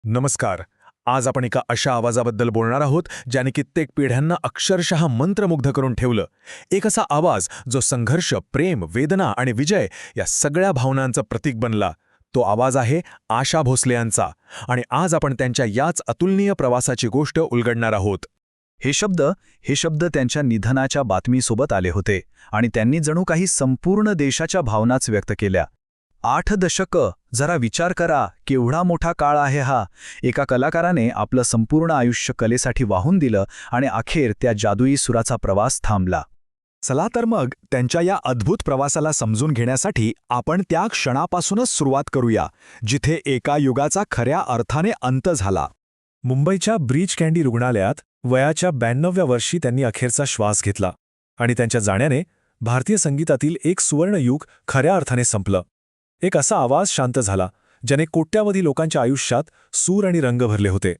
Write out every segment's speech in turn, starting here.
नमस्कार. आज आपण एका अशा आवाजाबद्दल बोलणार आहोत ज्याने कित्येक पिढ्यांना अक्षरशः मंत्रमुग्ध करून ठेवलं. एक असा आवाज जो संघर्ष, प्रेम, वेदना आणि विजय या सगळ्या भावनांचं प्रतीक बनला. तो आवाज आहे आशा भोसले यांचा. आणि आज आपण त्यांच्या याच अतुलनीय प्रवासाची गोष्ट उलगडणार आहोत. हे शब्द त्यांच्या निधनाच्या बातमीसोबत आले होते आणि त्यांनी जणू काही संपूर्ण देशाच्या भावनाच व्यक्त केल्या. 8 दशकं, जरा विचार करा, केवढा मोठा काळ आहे हा. एका कलाकाराने आपलं संपूर्ण आयुष्य कलेसाठी वाहून दिलं आणि अखेर त्या जादुई सुराचा प्रवास थांबला. चला तर मग त्यांच्या या अद्भुत प्रवासाला समजून घेण्यासाठी आपण त्या क्षणापासूनच सुरुवात करूया जिथे एका युगाचा खऱ्या अर्थाने अंत झाला. मुंबईच्या ब्रीच कँडी रुग्णालयात वयाच्या 92व्या वर्षी त्यांनी अखेरचा श्वास घेतला आणि त्यांच्या जाण्याने भारतीय संगीतातील एक सुवर्णयुग खऱ्या अर्थाने संपलं. एक असा आवाज शांत झाला ज्याने कोट्यावधी लोकांच्या आयुष्यात सूर आणि रंग भरले होते.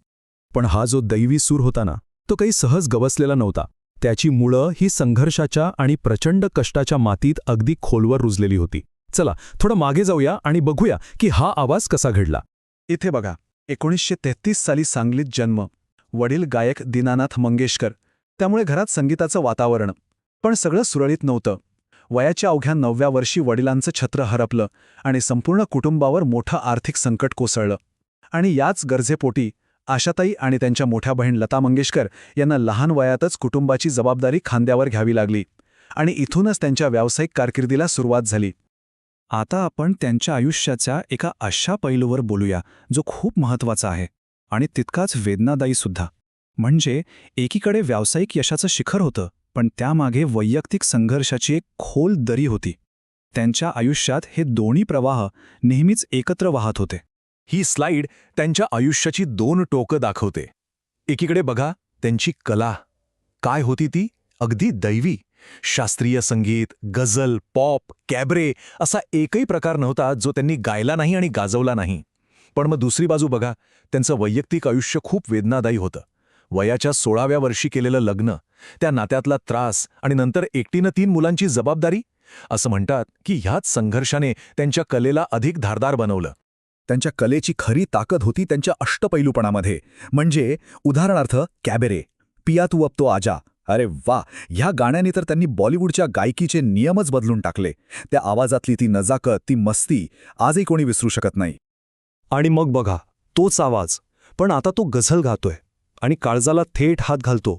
पण हा जो दैवी सूर होता ना, तो काही सहज गवसलेला नव्हता. त्याची मुळं ही संघर्षाच्या आणि प्रचंड कष्टाच्या मातीत अगदी खोलवर रुजलेली होती. चला थोडं मागे जाऊया आणि बघूया की हा आवाज कसा घडला. इथे बघा, 1933 साली सांगलीत जन्म. वडील गायक दीनानाथ मंगेशकर, त्यामुळे घरात संगीताचं वातावरण. पण सगळं सुरळीत नव्हतं. वयाच्या अवघ्या 9व्या वर्षी वडिलांचं छत्र हरपलं आणि संपूर्ण कुटुंबावर मोठं आर्थिक संकट कोसळलं. आणि याच गरजेपोटी आशाताई आणि त्यांच्या मोठ्या बहीण लता मंगेशकर यांना लहान वयातच कुटुंबाची जबाबदारी खांद्यावर घ्यावी लागली आणि इथूनच त्यांच्या व्यावसायिक कारकिर्दीला सुरुवात झाली. आता आपण त्यांच्या आयुष्याच्या एका अशा पैलूवर बोलूया जो खूप महत्त्वाचा आहे आणि तितकाच वेदनादायी सुद्धा. म्हणजे एकीकडे व्यावसायिक यशाचं शिखर होतं, पण त्यामागे वैयक्तिक संघर्षाची एक खोल दरी होती. त्यांच्या आयुष्यात हे दोन्ही प्रवाह नेहमीच एकत्र वाहत होते. ही स्लाइड त्यांच्या आयुष्याची 2 टोकं दाखवते. एकीकडे बघा त्यांची कला काय होती, ती अगदी दैवी. शास्त्रीय संगीत, गझल, पॉप, कॅबरे असा एकही प्रकार नव्हता जो त्यांनी गायला नाही आणि गाजवला नाही. पण मग दुसरी बाजू बघा, त्यांचं वैयक्तिक आयुष्य खूप वेदनादायी होतं. वयाच्या 16व्या वर्षी केलेलं लग्न, त्या नात्यातला त्रास आणि नंतर एकटीनं 3 मुलांची जबाबदारी. असं म्हणतात की ह्याच संघर्षाने त्यांच्या कलेला अधिक धारदार बनवलं. त्यांच्या कलेची खरी ताकद होती त्यांच्या अष्टपैलूपणामध्ये. म्हणजे उदाहरणार्थ कॅबेरे, पिया तू अब तो आजा. अरे वा, ह्या गाण्याने तर त्यांनी बॉलिवूडच्या गायकीचे नियमच बदलून टाकले. त्या आवाजातली ती नजाकत, ती मस्ती आजही कोणी विसरू शकत नाही. आणि मग बघा, तोच आवाज पण आता तो गझल गातोय आणि काळजाला थेट हात घालतो.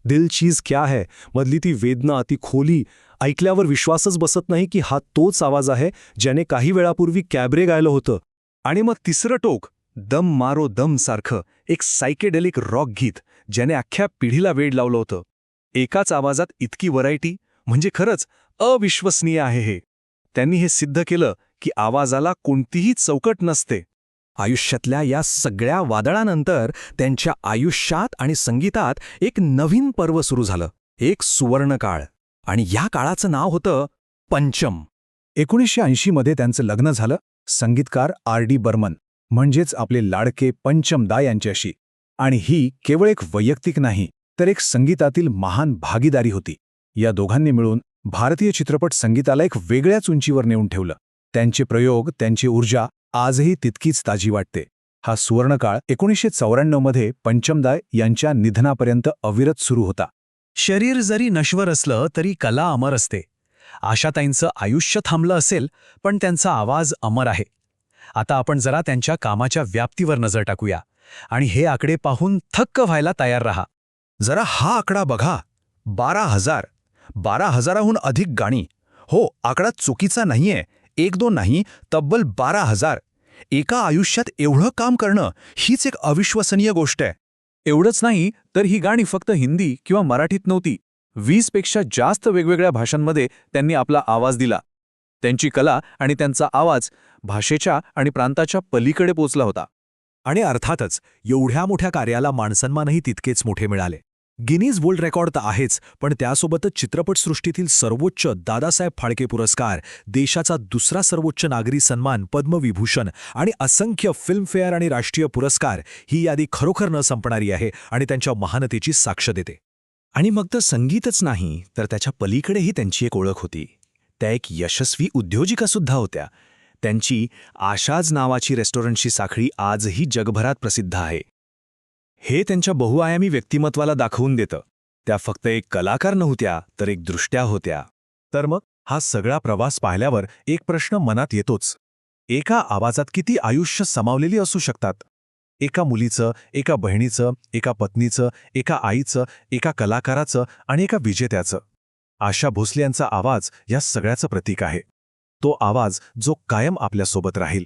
दिल चीज क्या है मधली ती वेदना, ती खोली ऐकल्यावर विश्वासच बसत नाही की हा तोच आवाज आहे ज्याने काही वेळापूर्वी कॅबरे गायलं होतं. आणि मग तिसरं टोक, दम मारो दम सारखं एक सायकेडेलिक रॉक गीत ज्याने अख्ख्या पिढीला वेड लावलं होतं. एकाच आवाजात इतकी व्हरायटी, म्हणजे खरंच अविश्वसनीय आहे हे. त्यांनी हे सिद्ध केलं की आवाजाला कोणतीही चौकट नसते. आयुष्यातल्या या सगळ्या वादळानंतर त्यांच्या आयुष्यात आणि संगीतात एक नवीन पर्व सुरू झालं, एक सुवर्णकाळ. आणि या काळाचं नाव होतं पंचम. 1980 मध्ये त्यांचं लग्न झालं संगीतकार R.D. बर्मन, म्हणजेच आपले लाडके पंचम दा यांच्याशी. आणि ही केवळ एक वैयक्तिक नाही, तर एक संगीतातील महान भागीदारी होती. या दोघांनी मिळून भारतीय चित्रपट संगीताला एक वेगळ्याच उंचीवर नेऊन ठेवलं. त्यांचे प्रयोग, त्यांची ऊर्जा आजही तितकीच ताजी वाटते. हा सुवर्णकाळ 1994 मध्ये पंचमदा यांच्या निधनापर्यंत अविरत सुरू होता. शरीर जरी नश्वर असलं तरी कला अमर असते. आशाताईंचं आयुष्य थांबलं असेल, पण त्यांचा आवाज अमर आहे. आता आपण जरा त्यांच्या कामाच्या व्याप्तीवर नजर टाकूया आणि हे आकडे पाहून थक्क व्हायला तयार रहा. जरा हा आकडा बघा, 12,000. 12,000हून अधिक गाणी. हो, आकडा चुकीचा नाहीये, 1-2 नाही, तब्बल 12,000. एका आयुष्यात एवढं काम करणं हीच एक अविश्वसनीय गोष्ट आहे. एवढंच नाही तर ही गाणी फक्त हिंदी किंवा मराठीत नव्हती. 20 पेक्षा जास्त वेगवेगळ्या भाषांमध्ये त्यांनी आपला आवाज दिला. त्यांची कला आणि त्यांचा आवाज भाषेच्या आणि प्रांताच्या पलीकडे पोचला होता. आणि अर्थातच एवढ्या मोठ्या कार्याला मानसन्मानही तितकेच मोठे मिळाले. गिनीज वर्ल्ड रेकॉर्ड तर आहेच, पण त्यासोबतच चित्रपटसृष्टीतील सर्वोच्च दादासाहेब फाळके पुरस्कार, देशाचा दुसरा सर्वोच्च नागरी सन्मान पद्मविभूषण आणि असंख्य फिल्मफेअर आणि राष्ट्रीय पुरस्कार, ही यादी खरोखर न संपणारी आहे आणि त्यांच्या महानतेची साक्ष देते. आणि मग तर संगीतच नाही, तर त्याच्या पलीकडेही त्यांची एक ओळख होती. त्या एक यशस्वी उद्योजिकासुद्धा होत्या. त्यांची आशाज नावाची रेस्टॉरंटची साखळी आजही जगभरात प्रसिद्ध आहे. हे त्यांच्या बहुआयामी व्यक्तिमत्वाला दाखवून देतं. त्या फक्त एक कलाकार नव्हत्या, तर एक दृष्ट्या होत्या. तर मग हा सगळा प्रवास पाहिल्यावर एक प्रश्न मनात येतोच. एका आवाजात किती आयुष्य सामावलेली असू शकतात? एका मुलीचं, एका बहिणीचं, एका पत्नीचं, एका आईचं, एका कलाकाराचं आणि एका विजेत्याचं. आशा भोसले यांचा आवाज या सगळ्याचं प्रतीक आहे. तो आवाज जो कायम आपल्यासोबत राहील.